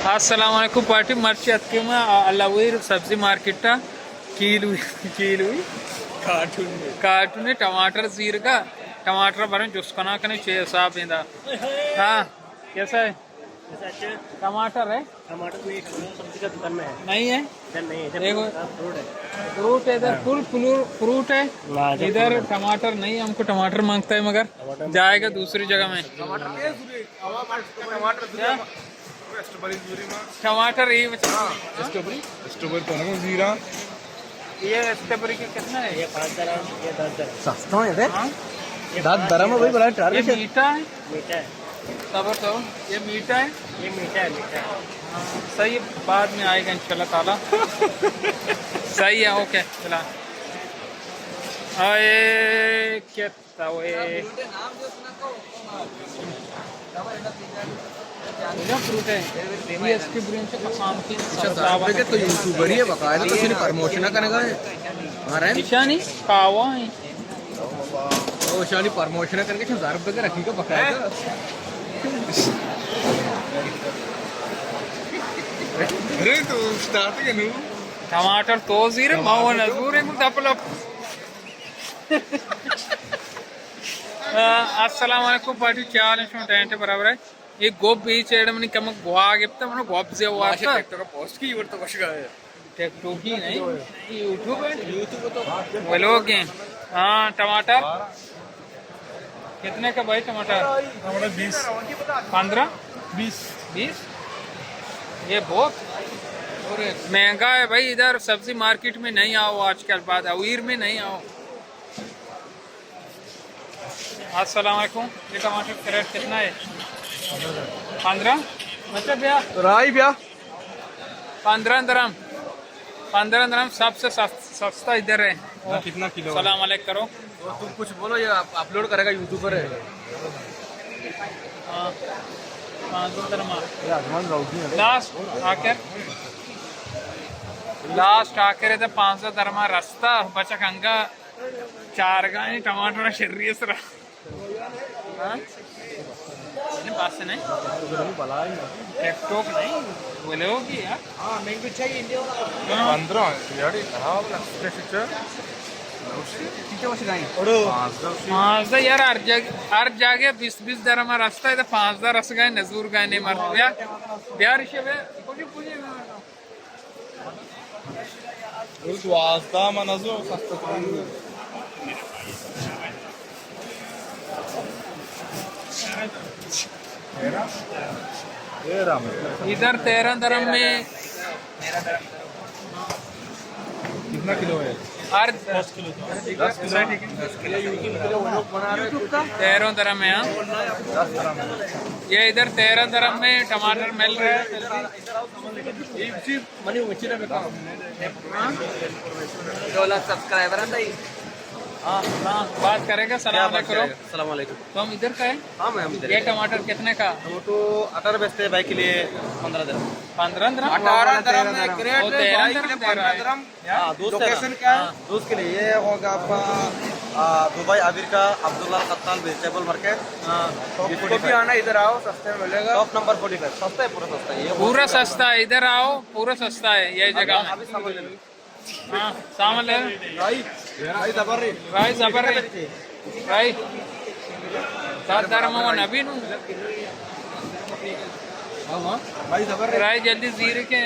अस्सलाम वालेकुम पार्टी मर्ची अत्किमा अल्लावीर सब्जी मार्केट कीलू कीलू कार्टून टमाटर जीरगा टमाटर भरें जुस्कना कने छे साहब इंदा हाँ कैसा है टमाटर है टमाटर में सब्जी का दुकान में है नहीं है नहीं है देखो फ्रूट है फ्रूट है इधर फुल फ्रूट है इधर टमाटर नहीं हमको टमाटर मांगता है मगर जाएगा दूसरी जगह में टमाटर ये जीरा ये स्ट्रॉबेरी के कितना है ये 5 दरम ये 10 दरम सस्ता है हाँ? ये 10 दरम है भाई बड़ा ये मीठा है मीठा है सबर तो ये मीठा है ये मीठा है मीठा है सही है, बाद में आएगा इंशाल्लाह ताला सही है ओके चला अरे क्या वो फ्रूट है ये इसकी ब्रांच काम की तो यूट्यूबर ही है बकायदा तो सिर्फ प्रमोशन करेगा हमारा निशानी कावा है वो शानी प्रमोशन करके 1000 रुपए का रखेगा बकायदा अरे तो स्टार्ट के नु टमाटर तो जीरे मावा नजूर है मुदपलो अस्सलाम वालेकुम पार्टी क्या हाल है टेंट बराबर है ये गोप भी చేయడం కమ గోగెప్తా మనం గోప్ చేవాట तो पोस्ट की और तो कुछ का है टिकटॉक ही नहीं यूट्यूब है यूट्यूब तो वो लोग हैं हाँ टमाटर कितने का भाई टमाटर 20 15 20 20 ये बहुत महंगा है भाई इधर सब्जी मार्केट में नहीं आओ आजकल बाद अवीर में नहीं आओ अस्सलाम वालेकुम ये टमाटर का रेट कितना है 15 अच्छा भैया राई भैया 15 दरम सबसे सस्ता इधर है कितना किलो सलाम अलैकुम करो तुम कुछ बोलो ये अपलोड करेगा यूट्यूबर है हाँ 500 दरम लास्ट आकर इधर 500 दरम रास्ता बचा कंगा 4 गाय टमाटर शरीर से पास से नहीं टिकटॉक नहीं बोले होगी यार हां मैं भी चाहिए 15 याडी हाँ यार हर जगह 20 दरम रास्ता है 5 रस गए नजूर गए नहीं मर प्यार वास्ता मनजो सस्ता इधर 13 दरम में कितना किलो है हर 10 किलो 13 दरम है हाँ 10 ग्राम ये इधर 13 दरम में टमाटर मिल रहे हैं मनी వచ్చిన सब्सक्राइबर है हाँ बात करेगा सलाम करो अस्सलाम वालेकुम तो हम इधर का है हां मैं हम इधर ये टमाटर कितने का टमाटो 18 बेचते हैं भाई के लिए 15 दरम 15 दरम 18 दरम में वो क्रेट 13 दरम दे रहा है दरम हां दोस्त लोकेशन क्या है दोस्त के लिए ये होगा आपका दुबई आबिर का अब्दुल्ला कत्ताल वेजिटेबल मार्केट हाँ इसको भी आना इधर आओ सस्ते में मिलेगा शॉप नंबर 45 सस्ता है पूरा सस्ता है ये पूरा सस्ता है इधर आओ पूरा सस्ता है ये जगह में अभी सामान ले लो हाँ सामान ले भाई जबर रे भाई जबर है भाई 7 दरम वो नबी नु भाई जबर रे भाई जल्दी जीरे के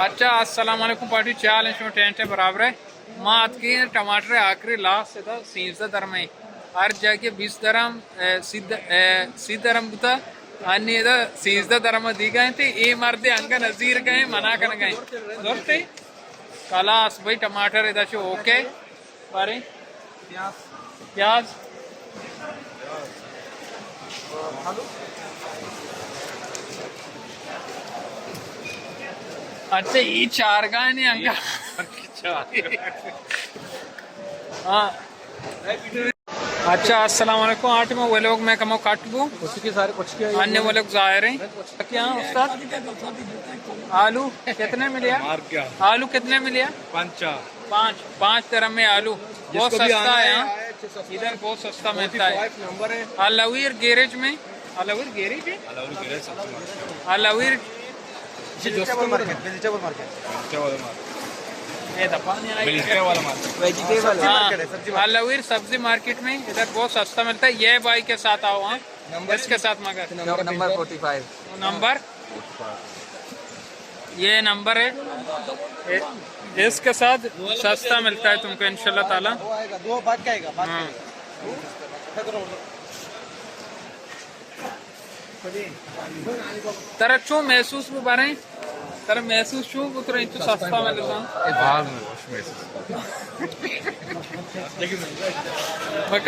अच्छा अस्सलाम वालेकुम पार्टी चाल है टेंट है बराबर है मात की टमाटर आखिरी लास्ट से था 30 दरम है हर जगह 20 दरम सीध दरम था अन्य 30 दरम दी गए थे ये मर्दे अंग नजीर गए मना कर गए दोस्ते कलास भाई टमाटर इधर से ओके बारे प्याज अच्छा ये 4 गाय ने अंगा हाँ अच्छा अस्सलाम वालेकुम आठ में वो लोग मैं कमो काटबू उसकी सारे कुछ के अन्य वो लोग जाहिर हैं क्या उस्ताद आलू कितने में लिया मार क्या आलू कितने में लिया पंचा 5 दरम में आलू बहुत सस्ता है यहाँ इधर बहुत सस्ता मिलता है। नंबर है। अलवीर गैरेज में, अलवीर गैरेज है, अलवीर वेजिटेबल मार्केट, वेजिटेबल मार्केट। ये दफा वेजिटेबल मार्केट है, सब्जी मार्केट। अलवीर सब्जी मार्केट में इधर बहुत सस्ता मिलता है। ये भाई के साथ आओ, हाँ इसके साथ मगर नंबर 45। नंबर, ये नंबर है, इसके साथ सस्ता मिलता है तुमको इंशाल्लाह ताला। वो आएगा, दो बाद का आएगा, बाद का हाँ। आएगा। तरह चू महसूस भी बारे तरह महसूस चू उतर इंचु सस्ता मिलता है।